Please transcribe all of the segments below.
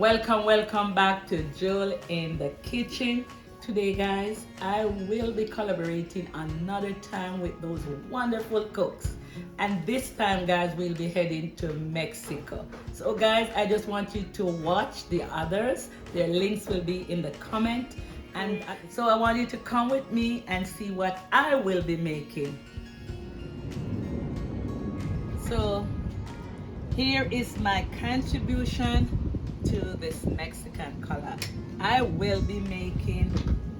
Welcome back to Joel in the kitchen. Today, guys, I will be collaborating another time with those wonderful cooks. And this time, guys, we'll be heading to Mexico. So, guys, I just want you to watch the others. Their links will be in the comment. And so I want you to come with me and see what I will be making. So, here is my contribution to this Mexican color. I will be making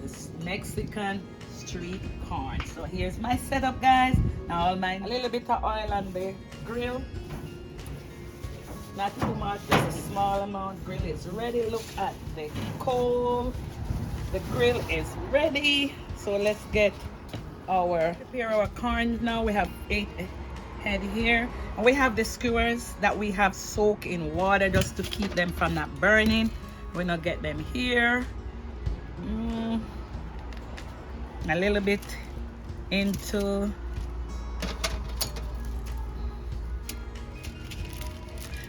this Mexican street corn. So here's my setup, guys. Now I'll mind a little bit of oil on the grill. Not too much, just a small amount. Grill is ready. Look at the coal. The grill is ready. So let's get prepare our corn now. We have 8 head here, and we have the skewers that we have soaked in water just to keep them from not burning. We're gonna get them here, a little bit into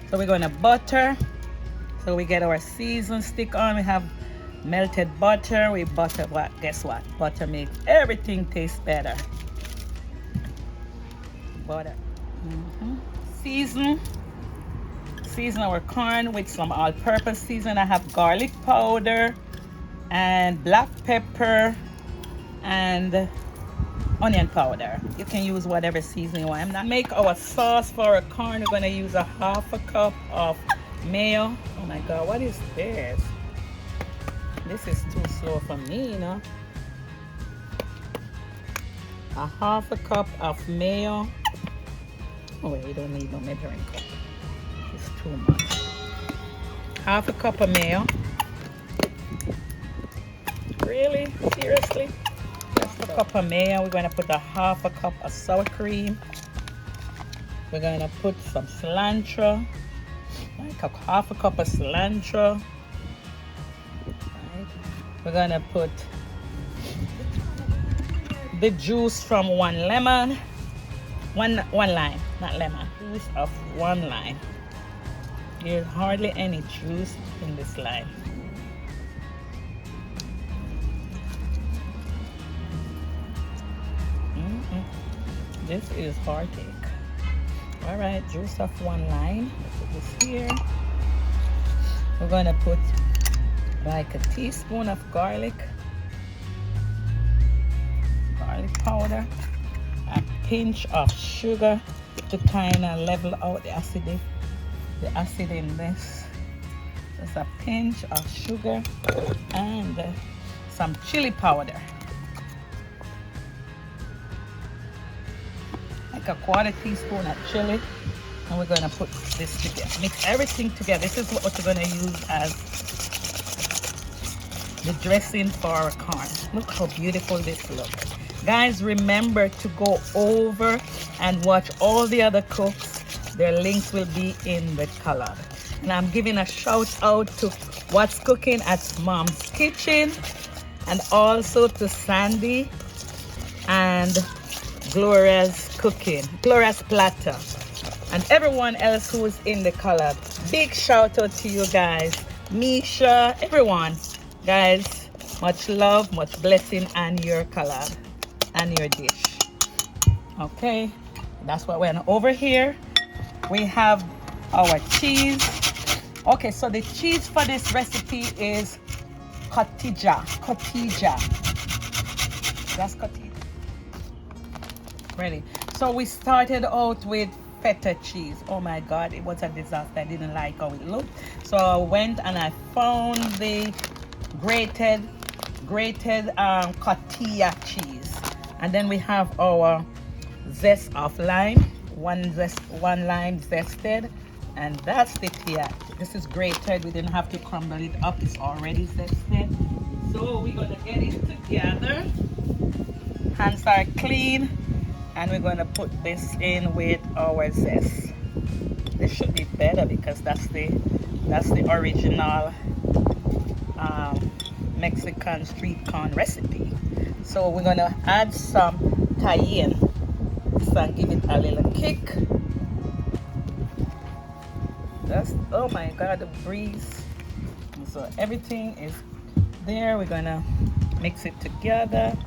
so we're gonna butter, so we get our season stick on. We have melted butter. We butter what? Guess what? Butter makes everything taste better. Butter. Season our corn with some all-purpose season. I have garlic powder and black pepper and onion powder. You can use whatever seasoning you want. I'm not make our sauce for our corn. We're gonna use a half a cup of mayo. Oh my god, what is this? This is too slow for me, you know. A half a cup of mayo. Oh wait, we don't need no measuring cup. It's too much. Half a cup of mayo. Really? Seriously? Just a cup of mayo. We're going to put a half a cup of sour cream. We're going to put some cilantro. Like a half a cup of cilantro. Right. We're going to put the juice from 1 lemon. One lime, not lemon. Juice of 1 lime. There's hardly any juice in this lime. This is heartache. All right, juice of 1 lime. Put this here. We're gonna put like a teaspoon of garlic powder. A pinch of sugar to kind of level out the acid in this. Just a pinch of sugar and some chili powder, like a 1/4 teaspoon of chili. And we're going to put this together, mix everything together. This is what we're going to use as the dressing for our corn. Look how beautiful this looks. Guys, remember to go over and watch all the other cooks. Their links will be in the color. And I'm giving a shout out to What's Cooking at Mom's Kitchen, and also to Sandee and Gloria's Platter, and everyone else who is in the collab. Big shout out to you guys. Misha, everyone. Guys, much love, much blessing and your collab and your dish. Okay, that's what we're over here. We have our cheese. Okay, so the cheese for this recipe is cotija. That's cotija. Ready. So we started out with feta cheese. Oh my god, it was a disaster. I didn't like how it looked. So I went and I found the grated cotija cheese. And then we have our zest of lime, one lime zested, and that's the tia. This is grated. We didn't have to crumble it up. It's already zested. So we're gonna get it together. Hands are clean, and we're gonna put this in with our zest. This should be better because that's the original Mexican street corn recipe. So we're gonna add some cayenne, so give it a little kick. That's, oh my god, the breeze So everything is there. We're gonna mix it together.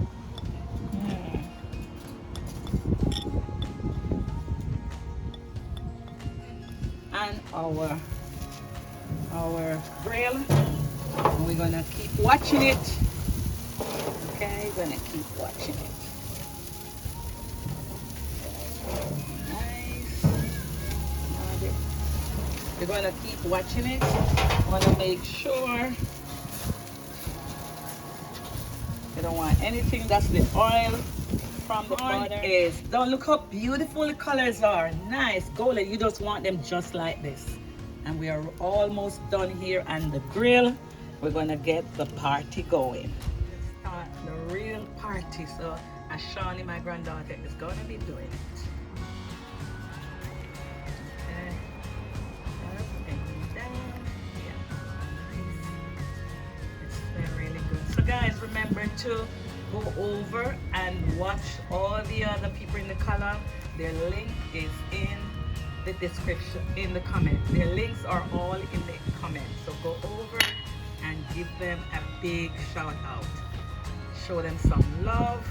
And our grill. And we're gonna keep watching it. Okay, gonna keep watching it. Nice. We're gonna keep watching it. Wanna make sure you don't want anything that's the oil from the butter is. Don't look how beautiful the colors are. Nice, golden. You just want them just like this. And we are almost done here on the grill. We're gonna get the party going. Start the real party. So as Shawnee, my granddaughter, is gonna be doing it. Okay. Up and down. Yeah. Nice. It's really good. So guys, remember to go over and watch all the other people in the column. Their link is in the description, in the comment. Their links are all in the comment. So go over and give them a big shout out. Show them some love.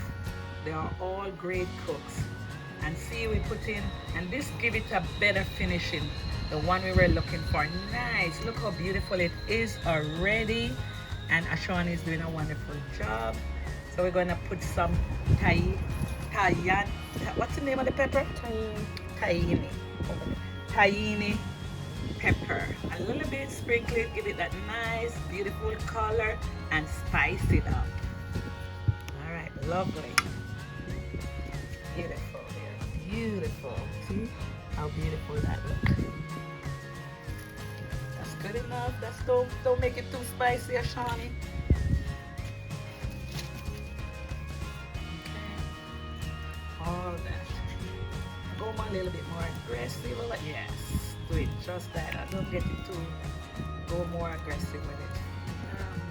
They are all great cooks. And see, we put in, and this give it a better finishing. The one we were looking for. Nice. Look how beautiful it is already. And Ashani is doing a wonderful job. So we're gonna put some what's the name of the pepper? Tahini pepper. A little bit, sprinkle it, give it that nice, beautiful color, and spice it up. All right, lovely. Beautiful there, beautiful. See how beautiful that looks. That's good enough. That's don't make it too spicy, Ashani. All that. Go a little bit more aggressive. Yes, do it just that. I don't get it too. Go more aggressive with it.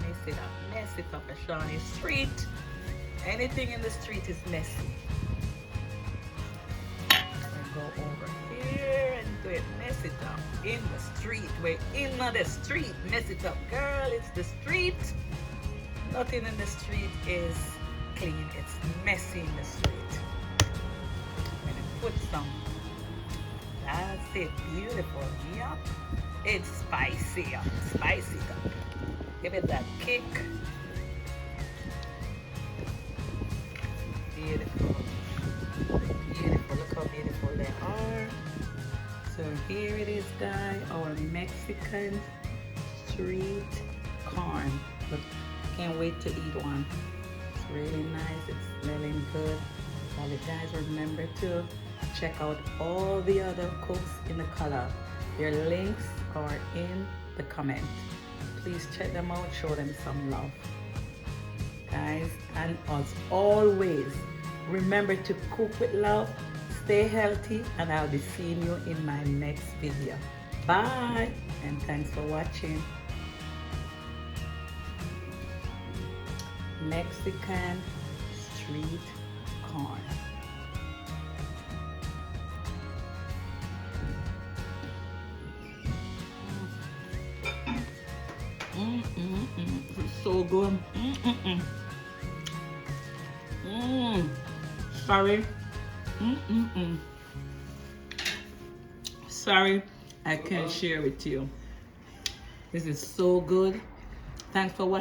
Mess it up. Mess it up, Ashani. Street. Anything in the street is messy. And go over here and do it. Mess it up. In the street. We're in the street. Mess it up. Girl, it's the street. Nothing in the street is clean. It's messy in the street. Put some. That's it. Beautiful. Yup. It's spicy. Spicy. Give it that kick. Beautiful. Beautiful. Look how beautiful they are. So here it is, guys. Our Mexican street corn. Look, can't wait to eat one. It's really nice. It's smelling good. All the guys, remember to check out all the other cooks in the color. Their links are in the comment. Please check them out, show them some love. Guys, and as always, remember to cook with love, stay healthy, and I'll be seeing you in my next video. Bye, and thanks for watching. Mexican street corn. This is so good. Sorry. Sorry, I can't share with you. This is so good. Thanks for watching.